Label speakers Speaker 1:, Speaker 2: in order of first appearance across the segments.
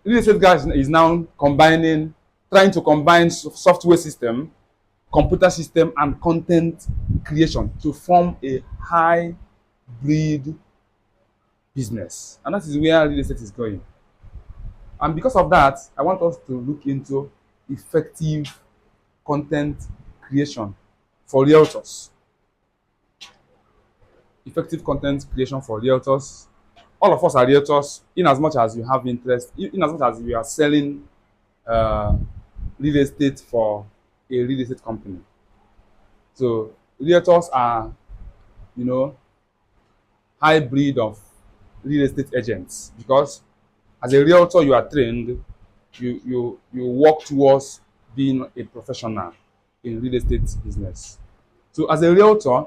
Speaker 1: Real estate guy is now trying to combine software system, computer system, and content creation to form a hybrid business. And that is where real estate is going. And because of that, I want us to look into effective content creation for realtors. Effective content creation for realtors. All of us are realtors, in as much as you have interest, in as much as you are selling uh, real estate for a real estate company. So realtors are, you know, hybrid of real estate agents, because as a realtor you are trained, you work towards being a professional in real estate business. So as a realtor,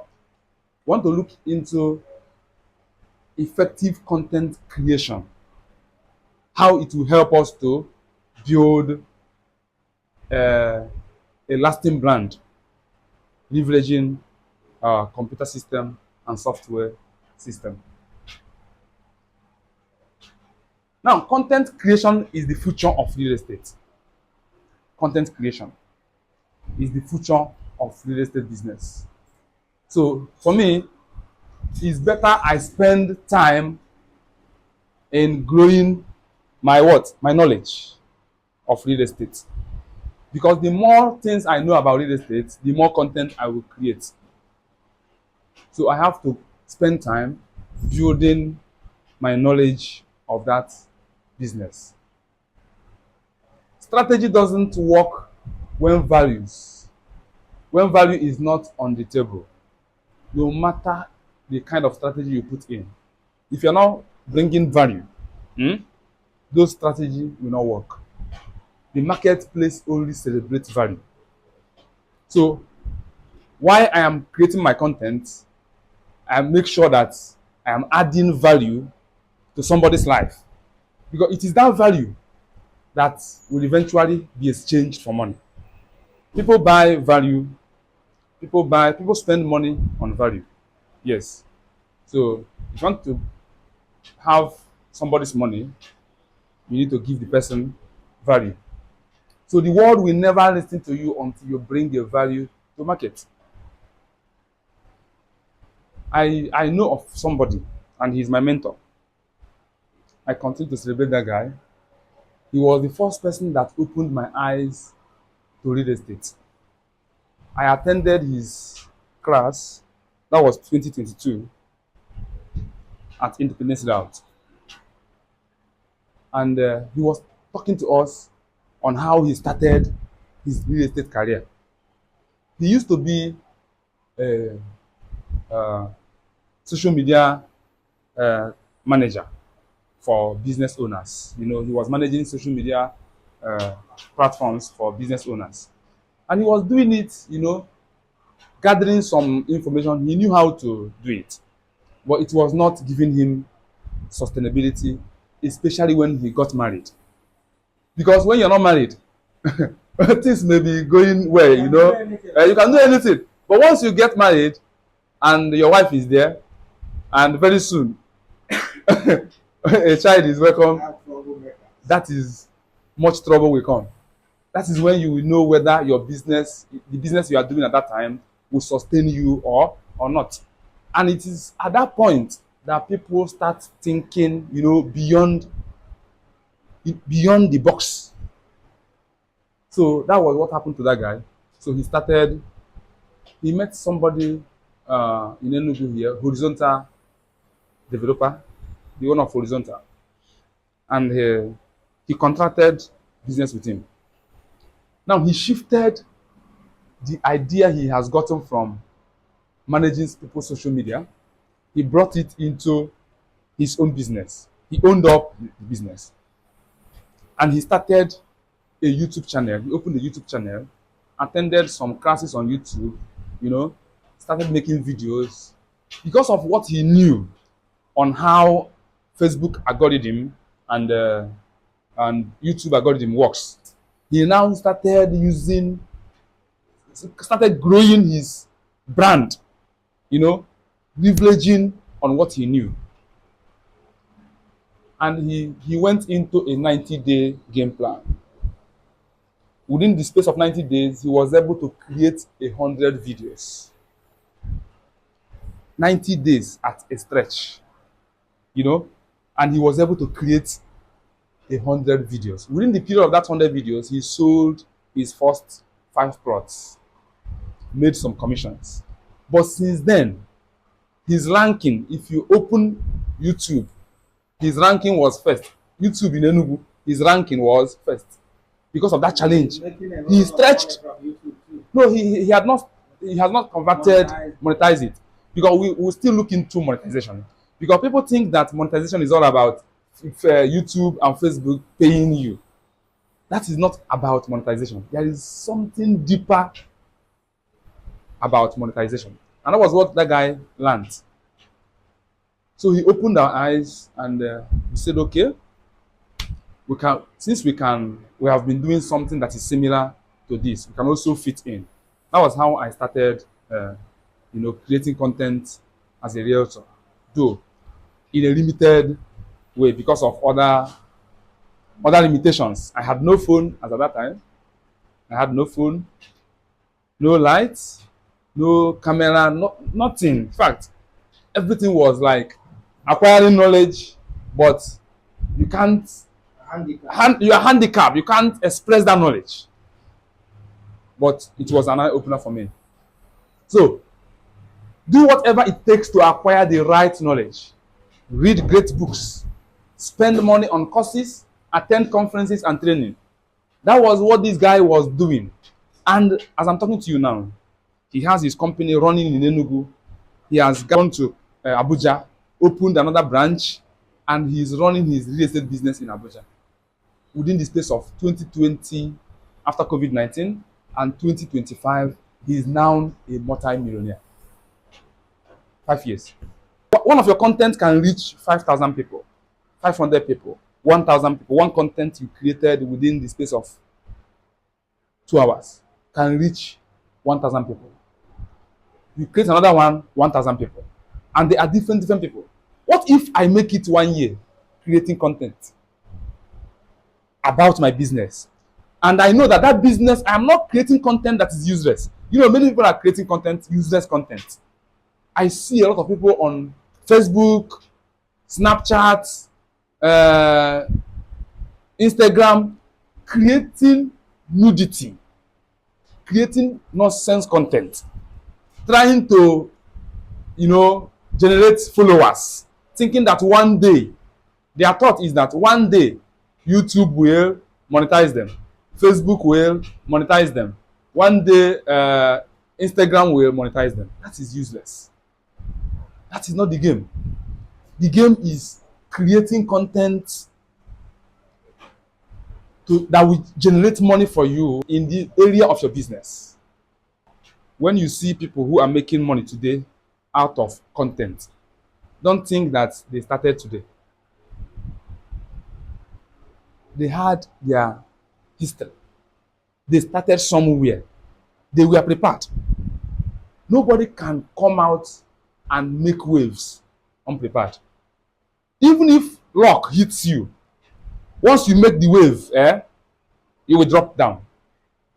Speaker 1: want to look into effective content creation, how it will help us to build a lasting brand, leveraging computer system and software system. Now, content creation is the future of real estate. Content creation is the future of real estate business. So for me, it's better I spend time in growing my what? My knowledge of real estate. Because the more things I know about real estate, the more content I will create. So I have to spend time building my knowledge of that business. Strategy doesn't work when when value is not on the table, no matter the kind of strategy you put in. If you're not bringing value, hmm, those strategy will not work. The marketplace only celebrates value. So while I am creating my content, I make sure that I am adding value to somebody's life, because it is that value that will eventually be exchanged for money. People buy value, people spend money on value. Yes. So if you want to have somebody's money, you need to give the person value. So the world will never listen to you until you bring the value to market. I know of somebody, and he's my mentor. I continue to celebrate that guy. He was the first person that opened my eyes to real estate. I attended his class, that was 2022, at Independence Layout. And he was talking to us on how he started his real estate career. He used to be a, social media uh, manager for business owners. You know, he was managing social media uh, platforms for business owners. And he was doing it, gathering some information. He knew how to do it, but it was not giving him sustainability, especially when he got married. Because when you're not married, things may be going well, you can do anything. But once you get married and your wife is there, and very soon a child is welcome, that is much trouble will come. That is when you will know whether the business you are doing at that time, will sustain you or not. And it is at that point that people start thinking, beyond the box. So that was what happened to that guy. So he met somebody in Enugu here, Horizontal developer, the owner of Horizontal, and he contracted business with him. Now he shifted the idea he has gotten from managing people's social media. He brought it into his own business. He owned up the business, and he started a YouTube channel. He opened a YouTube channel, attended some classes on YouTube, started making videos because of what he knew on how Facebook algorithm and YouTube algorithm works. He now started growing his brand, leveraging on what he knew. and he went into a 90-day game plan. Within the space of 90 days, he was able to create 100 videos. 90 days at a stretch, you know, and he was able to create 100 videos. Within the period of that 100 videos, he sold his first 5 plots, made some commissions. But since then, his ranking, if you open YouTube, his ranking was first. YouTube in Enugu, his ranking was first because of that challenge. He stretched. No, he had not. He has not converted, monetize it, because we still look into monetization. Because people think that monetization is all about YouTube and Facebook paying you. That is not about monetization. There is something deeper about monetization, and that was what that guy learned. So he opened our eyes and we said, okay, we can, since we have been doing something that is similar to this, we can also fit in. That was how I started, creating content as a realtor, though in a limited way because of other limitations. I had no phone as at that time. I had no phone, no lights, no camera, nothing. In fact, everything was like acquiring knowledge, but you can't. You are handicapped. You can't express that knowledge. But it was an eye opener for me. So, do whatever it takes to acquire the right knowledge. Read great books. Spend money on courses. Attend conferences and training. That was what this guy was doing. And as I'm talking to you now, he has his company running in Enugu. He has gone to Abuja, opened another branch, and he's running his real estate business in Abuja. Within the space of 2020, after COVID-19, and 2025, he is now a multi-millionaire. 5 years. One of your content can reach 5,000 people, 500 people, 1,000 people. One content you created within the space of 2 hours can reach 1,000 people. You create another one, 1,000 people. And they are different people. What if I make it 1 year creating content about my business? And I know that business, I am not creating content that is useless. Many people are creating content, useless content. I see a lot of people on Facebook, Snapchat, Instagram, creating nudity, creating nonsense content, trying to, generate followers, thinking that one day, their thought is that one day, YouTube will monetize them. Facebook will monetize them. One day, Instagram will monetize them. That is useless. That is not the game. The game is creating content that will generate money for you in the area of your business. When you see people who are making money today out of content, don't think that they started today. They had their history. They started somewhere. They were prepared. Nobody can come out and make waves unprepared. Even if luck hits you, once you make the wave, you will drop down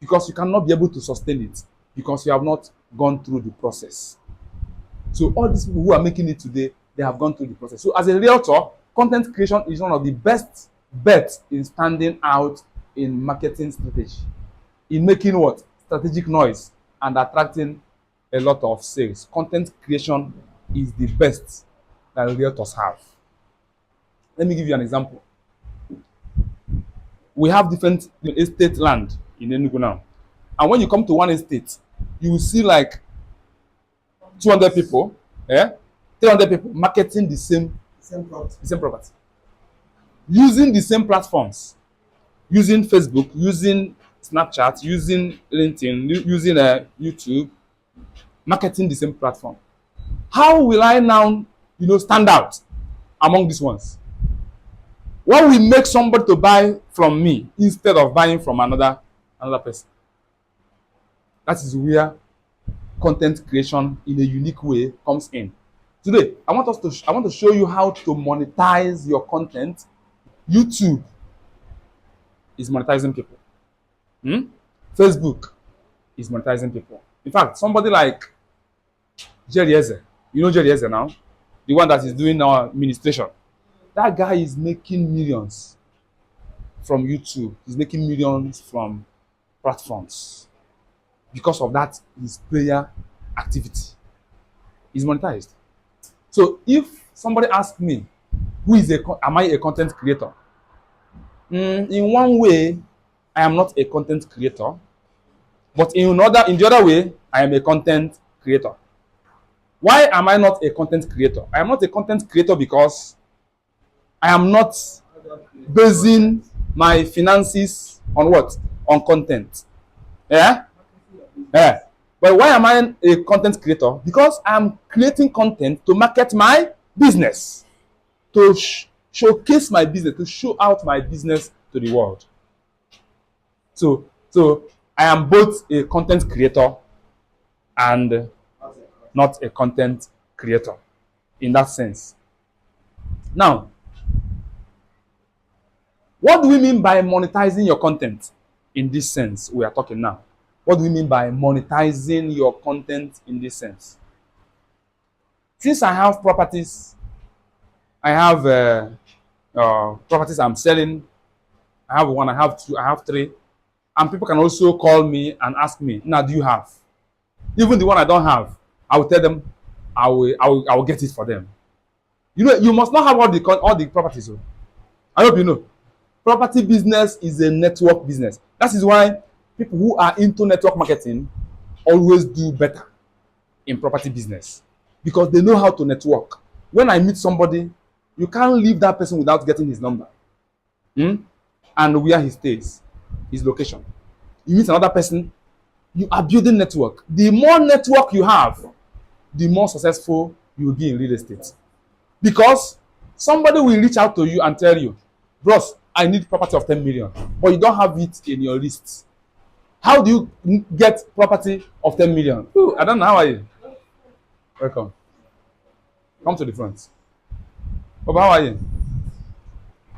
Speaker 1: because you cannot be able to sustain it because you have not gone through the process. So all these people who are making it today, they have gone through the process. So as a realtor, content creation is one of the best bets in standing out in marketing strategy, in making what? Strategic noise and attracting a lot of sales. Content creation is the best that realtors have. Let me give you an example. We have different estate land in Enugu now. And when you come to one estate, you will see like 200 people, 300 people marketing the same property. Using the same platforms. Using Facebook, using Snapchat, using LinkedIn, using YouTube, marketing the same platform. How will I now, stand out among these ones? What will make somebody to buy from me instead of buying from another person? That is where content creation in a unique way comes in. Today, I want to show you how to monetize your content YouTube is monetizing people. Hmm? Facebook is monetizing people. In fact, somebody like Jerry Eze, you know Jerry Eze now, the one that is doing our administration. That guy is making millions from YouTube. He's making millions from platforms because of that his prayer activity. He's monetized. So if somebody asks me, am I a content creator? In one way, I am not a content creator, but in the other way, I am a content creator. Why am I not a content creator? I am not a content creator because I am not basing my finances on what? On content. Yeah? Yeah. But why am I a content creator? Because I'm creating content to market my business, to showcase my business, to show out my business to the world. So I am both a content creator and not a content creator in that sense. Now, what do we mean by monetizing your content in this sense we are talking now? What do we mean by monetizing your content in this sense? Since I have properties, I have properties I'm selling. I have one, I have two, I have three. And people can also call me and ask me, now, do you have? Even the one I don't have, I will tell them, I will get it for them. You know, you must not have all the properties. So. I hope you know. Property business is a network business. That is why people who are into network marketing always do better in property business because they know how to network. When I meet somebody, you can't leave that person without getting his number and where he stays, his location. You meet another person, you are building network. The more network you have, the more successful you will be in real estate. Because somebody will reach out to you and tell you, bros, I need property of 10 million, but you don't have it in your list. How do you get property of 10 million? Ooh, I don't know. How are you? Welcome. Come to the front. Baba, how are you?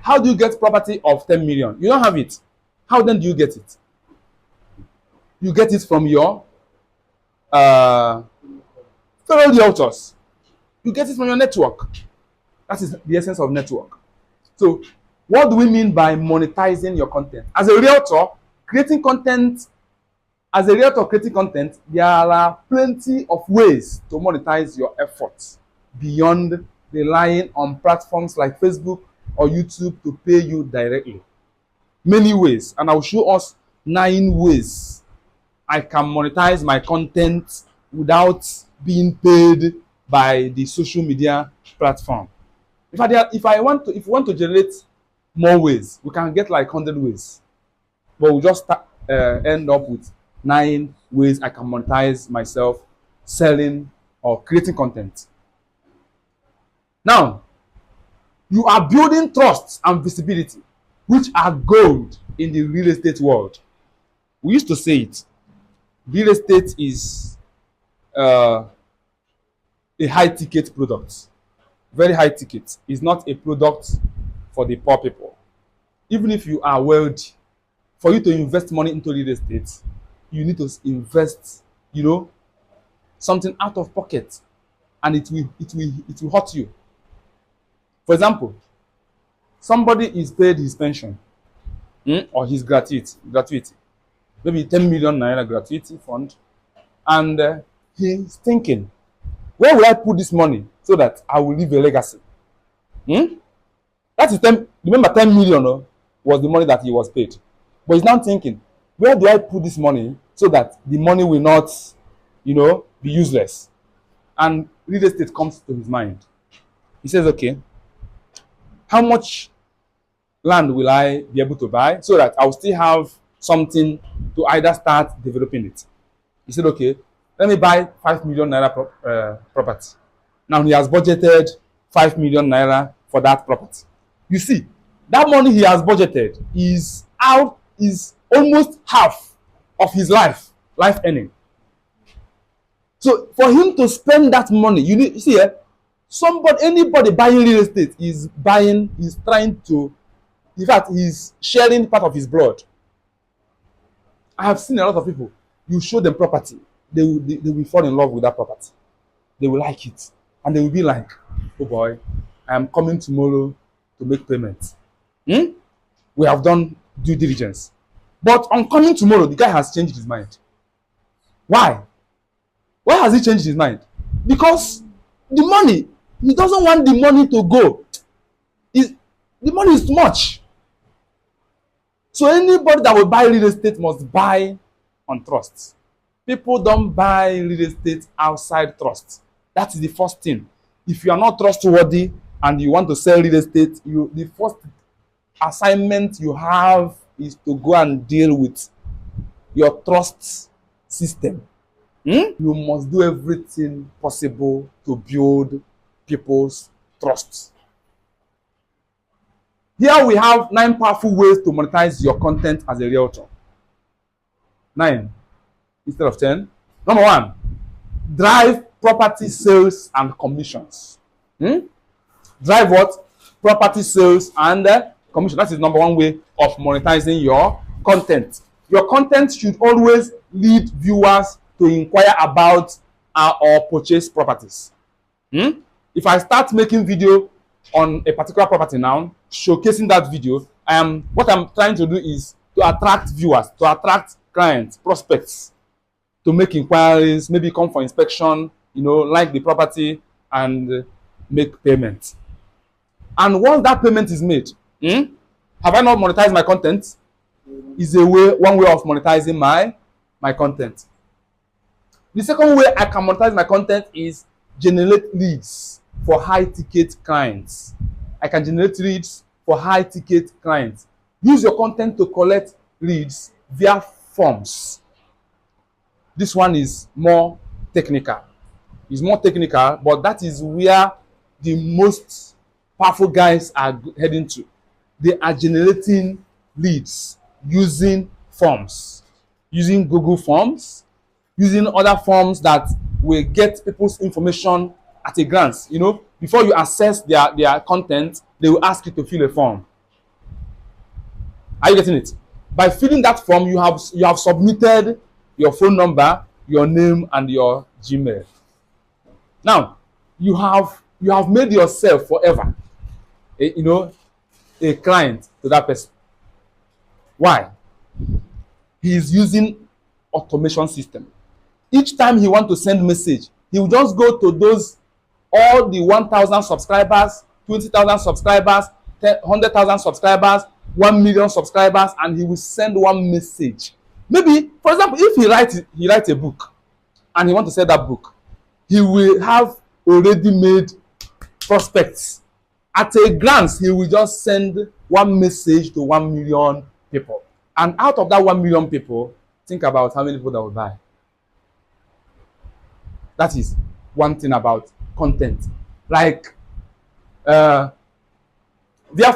Speaker 1: How do you get property of 10 million? You don't have it. How then do you get it? You get it from your fellow realtors. You get it from your network. That is the essence of network. So, what do we mean by monetizing your content? As a realtor creating content, there are plenty of ways to monetize your efforts beyond relying on platforms like Facebook or YouTube to pay you directly. Many ways, and I'll show us 9 ways I can monetize my content without being paid by the social media platform. If you want to generate more ways, we can get like 100 ways, but we'll just end up with 9 ways I can monetize myself selling or creating content. Now, you are building trust and visibility, which are gold in the real estate world. We used to say it. Real estate is a high ticket product, very high ticket. It's not a product for the poor people. Even if you are wealthy, for you to invest money into real estate, you need to invest, something out of pocket, and it will hurt you. For example, somebody is paid his pension or his gratuity, maybe 10 million naira gratuity fund, and he's thinking, where will I put this money so that I will leave a legacy? That is 10. Remember, 10 million was the money that he was paid, but he's now thinking, where do I put this money so that the money will not, be useless? And real estate comes to his mind. He says, okay, how much land will I be able to buy so that I'll still have something to either start developing it? He said, okay, let me buy 5 million naira property. Now he has budgeted 5 million naira for that property. You see, that money he has budgeted is almost half of his life earning. So for him to spend that money, you see, anybody buying real estate is trying to In fact, he's sharing part of his blood. I have seen a lot of people. You show them property, they will fall in love with that property. They will like it, and they will be like, "Oh boy, I am coming tomorrow to make payment." Hmm? We have done due diligence, but on coming tomorrow, the guy has changed his mind. Why? Why has he changed his mind? Because the money, he doesn't want the money to go. The money is too much. So anybody that will buy real estate must buy on trust. People don't buy real estate outside trust. That is the first thing. If you are not trustworthy and you want to sell real estate, the first assignment you have is to go and deal with your trust system. You must do everything possible to build people's trust. Here we have 9 powerful ways to monetize your content as a realtor. 9 instead of 10. Number 1, drive property sales and commissions. Drive what? Property sales and commission. That is number 1 way of monetizing your content. Your content should always lead viewers to inquire about or purchase properties. If I start making video on a particular property now, showcasing that video, what I'm trying to do is to attract viewers, to attract clients, prospects, to make inquiries, maybe come for inspection, like the property and make payment. And once that payment is made, have I not monetized my content? Is one way of monetizing my content. The second way I can monetize my content is generate leads for high-ticket clients. I can generate leads for high-ticket clients. Use your content to collect leads via forms. This one is more technical. It's more technical, but that is where the most powerful guys are heading to. They are generating leads using forms, using Google Forms, using other forms that will get people's information at a glance. Before you access their content, they will ask you to fill a form. Are you getting it? By filling that form, you have submitted your phone number, your name, and your Gmail. Now, you have made yourself forever, a client to that person. Why? He is using automation system. Each time he wants to send message, he will just go to all the 1,000 subscribers, 20,000 subscribers, 100,000 subscribers, 1 million subscribers, and he will send one message. Maybe, for example, if he writes a book and he wants to sell that book, he will have already made prospects. At a glance, he will just send one message to 1 million people. And out of that 1 million people, think about how many people that will buy. That is one thing about content. Like via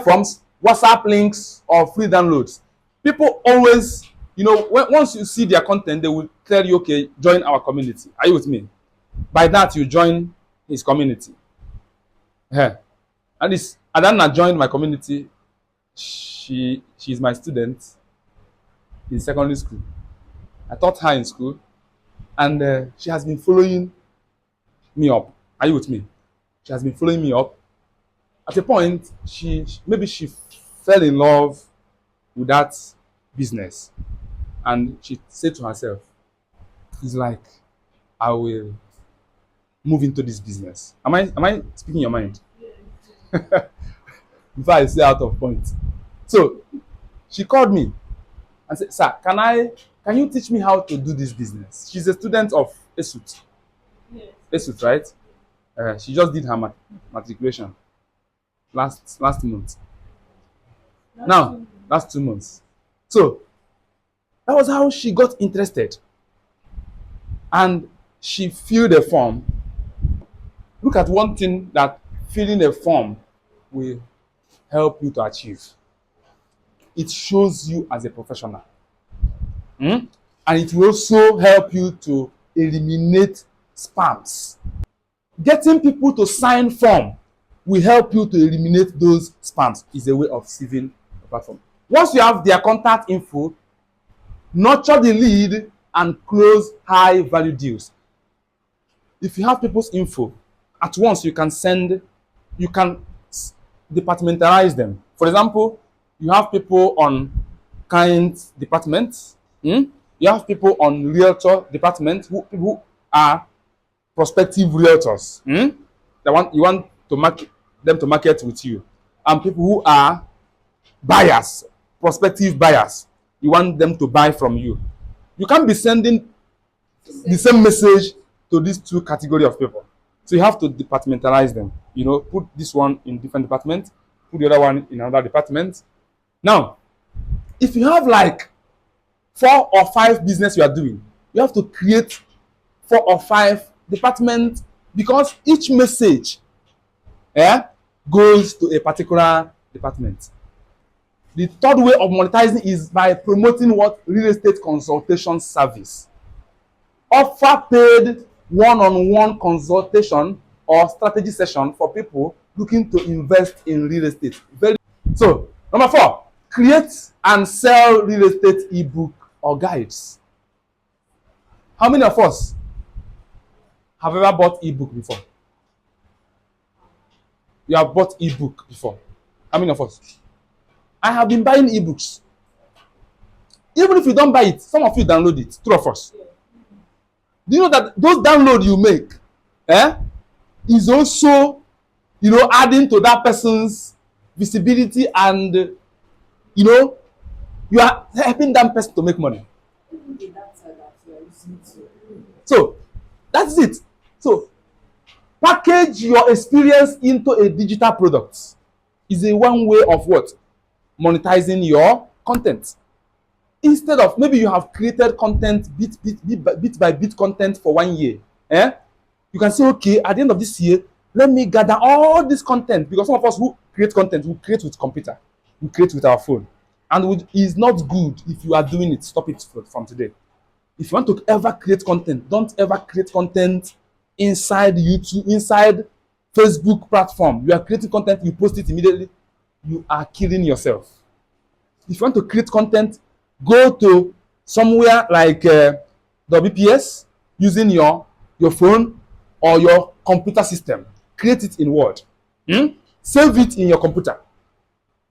Speaker 1: forms, WhatsApp links, or free downloads. People always, once you see their content, they will tell you, okay, join our community. Are you with me? By that, you join his community. And Adana joined my community. She's my student in secondary school. I taught her in school, and she has been following me up. Are you with me? She has been following me up. At a point, maybe she fell in love with that business, and she said to herself, "It's like I will move into this business." Am I speaking your mind? Before I say out of point. So she called me and said, "Sir, can you teach me how to do this business?" She's a student of ESUT. Yes. ESUT, right? She just did her matriculation last month. Last 2 months. So that was how she got interested. And she filled a form. Look at one thing that filling a form will help you to achieve. It shows you as a professional. And it will also help you to eliminate spams. Getting people to sign form will help you to eliminate those spams. Is a way of saving platform. Once you have their contact info, nurture the lead and close high value deals. If you have people's info, at once you can send, you can departmentalize them. For example, you have people on client department, you have people on realtor department, people who are prospective realtors. You want to market them to market with you, and people who are buyers, prospective buyers. You want them to buy from you. You can't be sending the same message to these two categories of people. So you have to departmentalize them. You know, put this one in different department, put the other one in another department. Now, if you have like 4 or 5 business you are doing, you have to create 4 or 5 departments, because each message goes to a particular department. The third way of monetizing is by promoting what? Real estate consultation service. Offer paid one-on-one consultation or strategy session for people looking to invest in real estate. So, number 4, create and sell real estate ebook or guides. How many of us have ever bought ebook before? You have bought ebook before. How many of us? I have been buying ebooks. Even if you don't buy it, some of you download it. 2 of us. Do you know that those downloads you make is also, adding to that person's visibility, and you are helping that person to make money. So that's it. So package your experience into a digital product is a one way of what? Monetizing your content. Instead of, maybe you have created content bit by bit content for 1 year. You can say, okay, at the end of this year, let me gather all this content, because some of us who create content, we create with computer, we create with our phone, and it's not good. If you are doing it, stop it from today. If you want to ever create content, don't ever create content inside YouTube, inside Facebook platform. You are creating content, you post it immediately, you are killing yourself. If you want to create content, go to somewhere like WPS using your phone or your computer system. Create it in Word. Save it in your computer.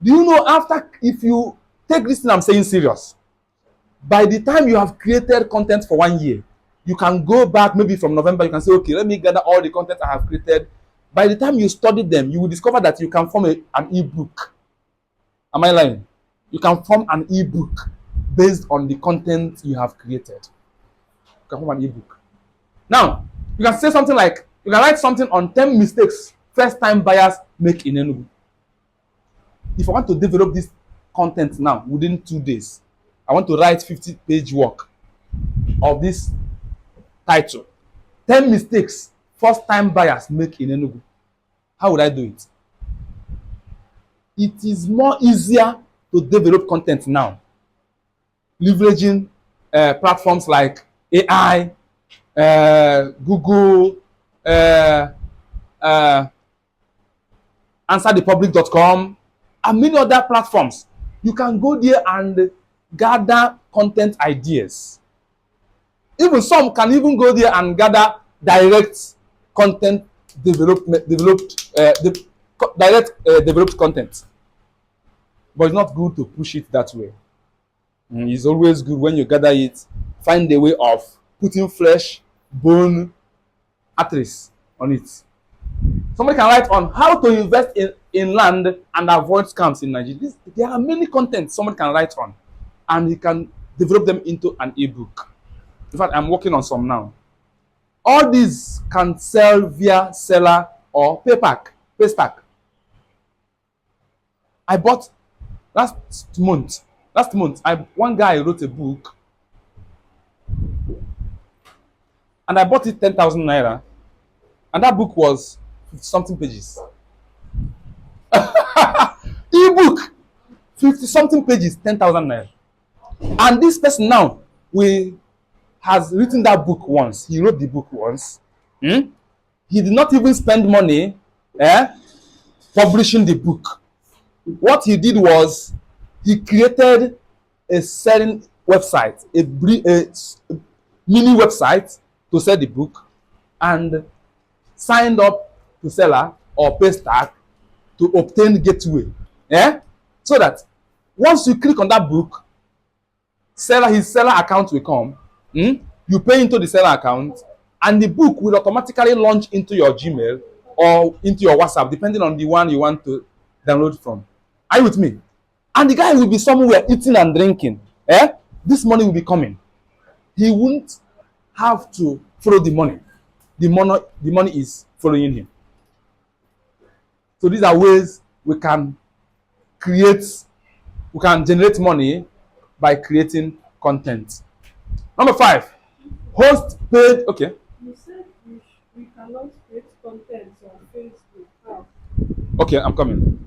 Speaker 1: Do you know, if you take this thing I'm saying serious, by the time you have created content for 1 year, you can go back maybe from November, you can say, okay, let me gather all the content I have created. By the time you study them, you will discover that you can form an ebook. Am I lying? You can form an ebook based on the content you have created. You can form an ebook. Now, you can say something like, you can write something on 10 mistakes first-time buyers make in Enugu. If I want to develop this content now within 2 days, I want to write 50-page work of this title. 10 mistakes first-time buyers make in Enugu. How would I do it? It is more easier to develop content now, leveraging platforms like AI, Google, answerthepublic.com, and many other platforms. You can go there and gather content ideas. Even some can even go there and gather direct content developed content. But it's not good to push it that way. It's always good when you gather it, find a way of putting flesh, bone, arteries on it. Somebody can write on how to invest in land and avoid scams in Nigeria. There are many contents someone can write on, and he can develop them into an ebook. In fact, I'm working on some now. All these can sell via seller or Paystack. I bought last month, one guy wrote a book, and I bought it 10,000 naira, and that book was 50-something pages. Ebook, 50-something pages, 10,000 naira. And this person now has written that book once. He wrote the book once. He did not even spend money publishing the book. What he did was He created a selling website, a mini website to sell the book, and signed up to seller or pay stack to obtain gateway. Yeah? So that once you click on that book, his seller account will come. You pay into the seller account, and the book will automatically launch into your Gmail or into your WhatsApp, depending on the one you want to download from. Are you with me? And the guy will be somewhere eating and drinking. This money will be coming. He won't have to follow the money. The money is following him. So these are ways create we can generate money by creating content. Number 5, host paid. Okay.
Speaker 2: You said we cannot create content on Facebook. How?
Speaker 1: Okay, I'm coming.